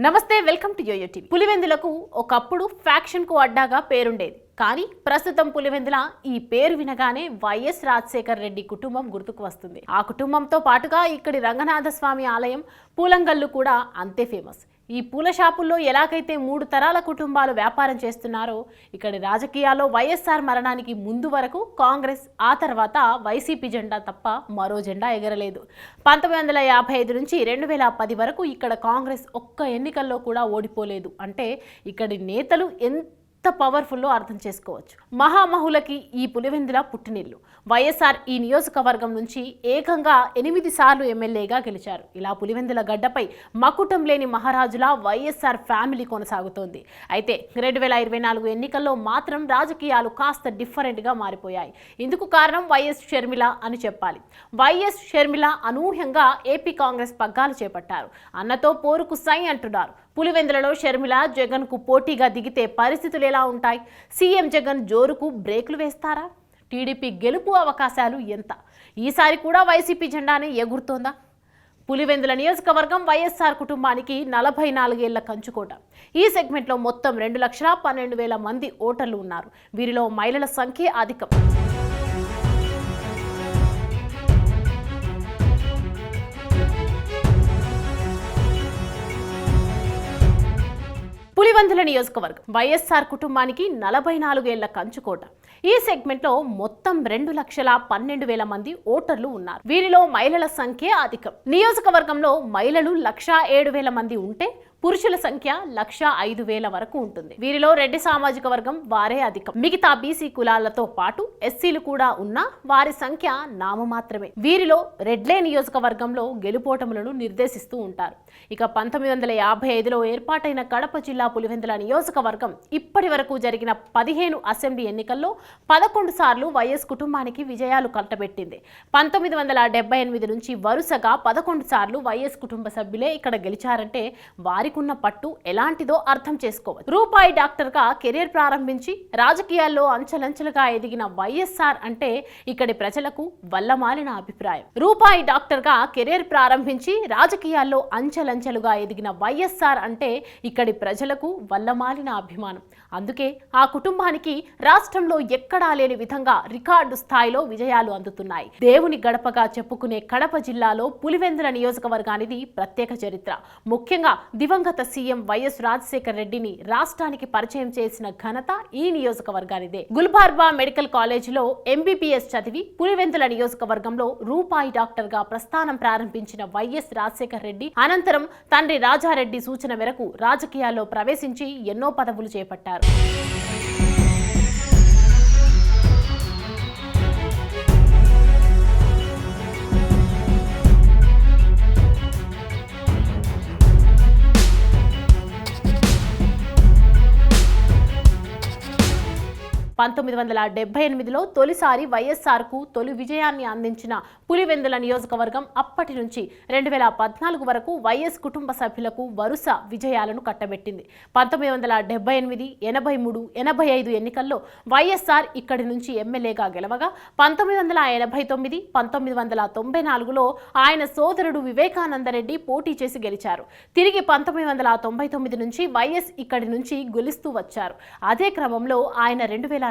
నమస్తే, welcome to yo-yo TV. పులివెందులకు ఒకప్పుడు faction కు అడ్డాగా పేరుండేది. కానీ ప్రస్తుతం పులివెందుల ఈ పేరు వినగానే వైఎస్ రాజశేఖర్ రెడ్డి కుటుంబం గుర్తుకు వస్తుంది. ఆ కుటుంబంతో పాటుగా ఇక్కడి రంగనాథస్వామి ఆలయం, పూలంగల్లు కూడా అంతే ఫేమస్. ఈ పూల షాపుల్లో ఎలాగైతే 3 తరాల కుటుంబాలు వ్యాపారం చేస్తున్నారో, ఇక్కడి రాజకీయాల్లో వైఎస్ఆర్ మరణానికి ముందు వరకు కాంగ్రెస్, ఆ తర్వాత వైసీపీ జెండా తప్ప మరో జెండా ఎగరలేదు. 1955 నుంచి 2010 వరకు ఇక్కడ కాంగ్రెస్ ఒక్క ఎన్నికల్లో కూడా ఓడిపోలేదు. అంటే ఇక్కడి నేతలు ఎంత పవర్ఫుల్లో అర్థం చేసుకోవచ్చు. మహామహులకి ఈ పులివెందుల పుట్టినిల్లు. వైఎస్ఆర్ ఈ నియోజకవర్గం నుంచి ఏకంగా 8 సార్లు ఎమ్మెల్యేగా గెలిచారు. ఇలా పులివెందుల గడ్డపై మకుటం లేని మహారాజులా వైఎస్ఆర్ ఫ్యామిలీ కొనసాగుతోంది. అయితే 2024 ఎన్నికల్లో మాత్రం రాజకీయాలు కాస్త డిఫరెంట్గా మారిపోయాయి. ఇందుకు కారణం వైఎస్ షర్మిల అని చెప్పాలి. వైఎస్ షర్మిల అనూహ్యంగా ఏపీ కాంగ్రెస్ పగ్గాలు చేపట్టారు. అన్నతో పోరుకు సై అంటున్నారు. పులివెందులలో షర్మిల జగన్కు పోటీగా దిగితే పరిస్థితులు ఎలా ఉంటాయి? సీఎం జగన్ జోరుకు బ్రేకులు వేస్తారా? టీడీపీ గెలుపు అవకాశాలు ఎంత? ఈసారి కూడా వైసీపీ జెండానే ఎగురుతోందా? పులివెందుల నియోజకవర్గం వైఎస్ఆర్ కుటుంబానికి 44 ఏళ్ల కంచుకోట. ఈ సెగ్మెంట్లో మొత్తం 2,12,000 మంది ఓటర్లు ఉన్నారు. వీరిలో మహిళల సంఖ్య అధికం. పులివెందుల నియోజకవర్గం వైఎస్ఆర్ కుటుంబానికి 44 ఏళ్ల కంచుకోట. ఈ సెగ్మెంట్లో మొత్తం 2,12,000 మంది ఓటర్లు ఉన్నారు. వీరిలో మహిళల సంఖ్య అధికం. నియోజకవర్గంలో మహిళలు 1,07,000 మంది ఉంటే పురుషుల సంఖ్య 1,05,000 వరకు ఉంటుంది. వీరిలో రెడ్డి సామాజిక వర్గం వారే అధికం. మిగతా బీసీ కులాలతో పాటు ఎస్సీలు కూడా ఉన్నా వారి సంఖ్య నామమాత్రమే. వీరిలో రెడ్లే నియోజకవర్గంలో గెలుపోటములను నిర్దేశిస్తూ ఉంటారు. ఇక 1955లో ఏర్పాటైన కడప జిల్లా పులివెందుల నియోజకవర్గం ఇప్పటి వరకు జరిగిన 15 అసెంబ్లీ ఎన్నికల్లో 11 సార్లు వైఎస్ కుటుంబానికి విజయాలు కట్టబెట్టింది. 1978 నుంచి వరుసగా 11 సార్లు వైఎస్ కుటుంబ సభ్యులే ఇక్కడ గెలిచారంటే వారికున్న పట్టు ఎలాంటిదో అర్థం చేసుకోవచ్చు. రూపాయి డాక్టర్గా కెరీర్ ప్రారంభించి రాజకీయాల్లో అంచెలంచెలుగా ఎదిగిన వైఎస్ఆర్ అంటే ఇక్కడి ప్రజలకు వల్లమాలిన అభిప్రాయం. రూపాయి డాక్టర్గా కెరీర్ ప్రారంభించి రాజకీయాల్లో అంచెలంచెలుగా ఎదిగిన వైఎస్ఆర్ అంటే ఇక్కడి ప్రజలకు వల్లమాలిన అభిమానం. అందుకే ఆ కుటుంబానికి రాష్ట్రంలో ఎక్కడా లేని విధంగా రికార్డు స్థాయిలో విజయాలు అందుతున్నాయి. దేవుని గడపగా చెప్పుకునే కడప జిల్లాలో పులివెందుల నియోజకవర్గానికి ప్రత్యేక చరిత్ర. ముఖ్యంగా దివంగత సీఎం వైఎస్ రాజశేఖర్ రెడ్డిని రాష్ట్రానికి పరిచయం చేసిన ఘనత ఈ నియోజకవర్గానిదే. గుల్బార్బా మెడికల్ కాలేజీలో ఎంబీబీఎస్ చదివి పులివెందుల నియోజకవర్గంలో రూపాయి డాక్టర్ గా ప్రస్థానం ప్రారంభించిన వైఎస్ రాజశేఖర్ రెడ్డి అనంతరం తండ్రి రాజారెడ్డి సూచన మేరకు రాజకీయాల్లో ప్రవేశించి ఎన్నో పదవులు చేపట్టారు. లో తొలిసారి వైఎస్ఆర్కు తొలి విజయాన్ని అందించిన పులివెందుల నియోజకవర్గం అప్పటి నుంచి 2014 వరకు వైఎస్ కుటుంబ సభ్యులకు వరుస విజయాలను కట్టబెట్టింది. 1978, 83, 85 ఎన్నికల్లో వైఎస్ఆర్ ఇక్కడి నుంచి ఎమ్మెల్యేగా గెలవగా 1989, 1994లో ఆయన సోదరుడు వివేకానందరెడ్డి పోటీ చేసి గెలిచారు. తిరిగి 1999 నుంచి వైఎస్ ఇక్కడి నుంచి గెలుస్తూ వచ్చారు. అదే క్రమంలో ఆయన 2004,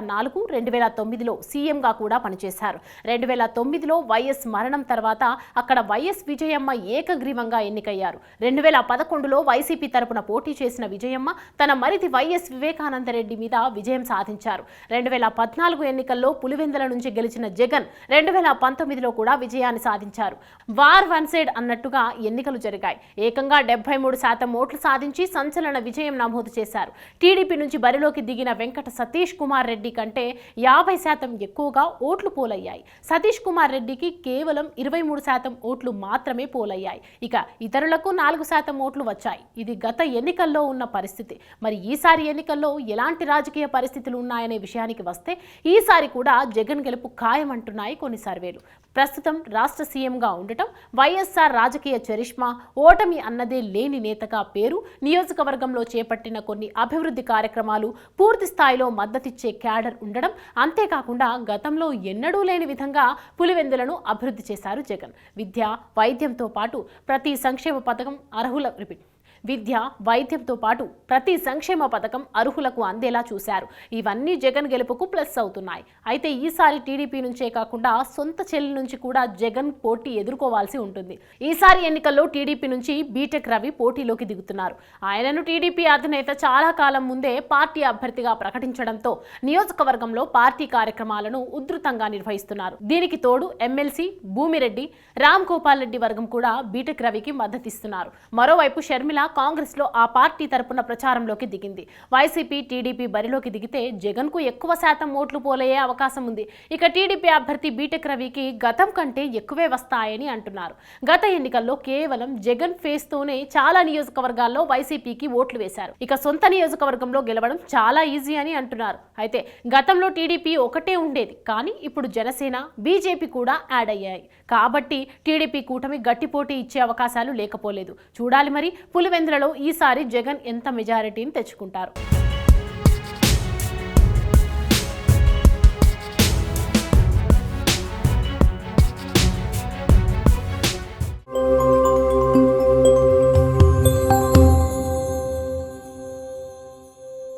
2009లో సీఎంగా కూడా పనిచేశారు. 2009లో వైఎస్ మరణం తర్వాత అక్కడ వైఎస్ విజయమ్మ ఏకగ్రీవంగా ఎన్నికయ్యారు. 2011లో వైసీపీ తరపున పోటీ చేసిన విజయమ్మ తన మరిది వైఎస్ వివేకానందరెడ్డి మీద విజయం సాధించారు. 2014 ఎన్నికల్లో పులివెందుల నుంచి గెలిచిన జగన్ 2019లో కూడా విజయాన్ని సాధించారు. వార్ వన్ సైడ్ అన్నట్టుగా ఎన్నికలు జరిగాయి. ఏకంగా 73% ఓట్లు సాధించి సంచలన విజయం నమోదు చేశారు. టీడీపీ నుంచి బరిలోకి దిగిన వెంకట సతీష్ కుమార్ రెడ్డి కంటే 50% ఎక్కువగా ఓట్లు పోలయ్యాయి. సతీష్ కుమార్ రెడ్డికి కేవలం 23% ఓట్లు మాత్రమే పోలయ్యాయి. ఇక ఇతరులకు 4% ఓట్లు వచ్చాయి. ఇది గత ఎన్నికల్లో ఉన్న పరిస్థితి. మరి ఈసారి ఎన్నికల్లో ఎలాంటి రాజకీయ పరిస్థితులు ఉన్నాయనే విషయానికి వస్తే ఈసారి కూడా జగన్ గెలుపు ఖాయమంటున్నాయి కొన్ని సర్వేలు. ప్రస్తుతం రాష్ట్ర సీఎంగా ఉండటం, వైఎస్ఆర్ రాజకీయ చరిష్మా, ఓటమి అన్నదే లేని నేతగా పేరు, నియోజకవర్గంలో చేపట్టిన కొన్ని అభివృద్ధి కార్యక్రమాలు, పూర్తి స్థాయిలో మద్దతిచ్చే క్యాడర్ ఉండడం, అంతేకాకుండా గతంలో ఎన్నడూ లేని విధంగా పులివెందులను అభివృద్ధి చేశారు జగన్. విద్య, వైద్యంతో పాటు ప్రతి సంక్షేమ పథకం విద్య, వైద్యంతో పాటు ప్రతి సంక్షేమ పథకం అర్హులకు అందేలా చూశారు. ఇవన్నీ జగన్ గెలుపుకు ప్లస్ అవుతున్నాయి. అయితే ఈసారి టీడీపీ నుంచే కాకుండా సొంత చెల్లి నుంచి కూడా జగన్ పోటీ ఎదుర్కోవాల్సి ఉంటుంది. ఈసారి ఎన్నికల్లో టీడీపీ నుంచి బీటెక్ రవి పోటీలోకి దిగుతున్నారు. ఆయనను టీడీపీ అధినేత చాలా కాలం ముందే పార్టీ అభ్యర్థిగా ప్రకటించడంతో నియోజకవర్గంలో పార్టీ కార్యక్రమాలను ఉధృతంగా నిర్వహిస్తున్నారు. దీనికి తోడు ఎమ్మెల్సీ భూమిరెడ్డి, రామ్ గోపాల్ రెడ్డి వర్గం కూడా బీటెక్ రవికి మద్దతిస్తున్నారు. మరోవైపు షర్మిల కాంగ్రెస్ లో ఆ పార్టీ తరపున ప్రచారంలోకి దిగింది. వైసీపీ, టీడీపీ బరిలోకి దిగితే జగన్ కు ఎక్కువ శాతం ఓట్లు పోలయ్యే అవకాశం ఉంది. ఇక టీడీపీ అభ్యర్థి బీటెక్ రవికి గతం కంటే ఎక్కువే వస్తాయని అంటున్నారు. గత ఎన్నికల్లో కేవలం జగన్ ఫేస్ తోనే చాలా నియోజకవర్గాల్లో వైసీపీకి ఓట్లు వేశారు. ఇక సొంత నియోజకవర్గంలో గెలవడం చాలా ఈజీ అని అంటున్నారు. అయితే గతంలో టీడీపీ ఒకటే ఉండేది, కానీ ఇప్పుడు జనసేన, బీజేపీ కూడా యాడ్ అయ్యాయి. కాబట్టి టీడీపీ కూటమి గట్టి పోటీ ఇచ్చే అవకాశాలు లేకపోలేదు. చూడాలి మరి పులివెందులలో ఈసారి జగన్ ఎంత మెజారిటీని తెచ్చుకుంటారు.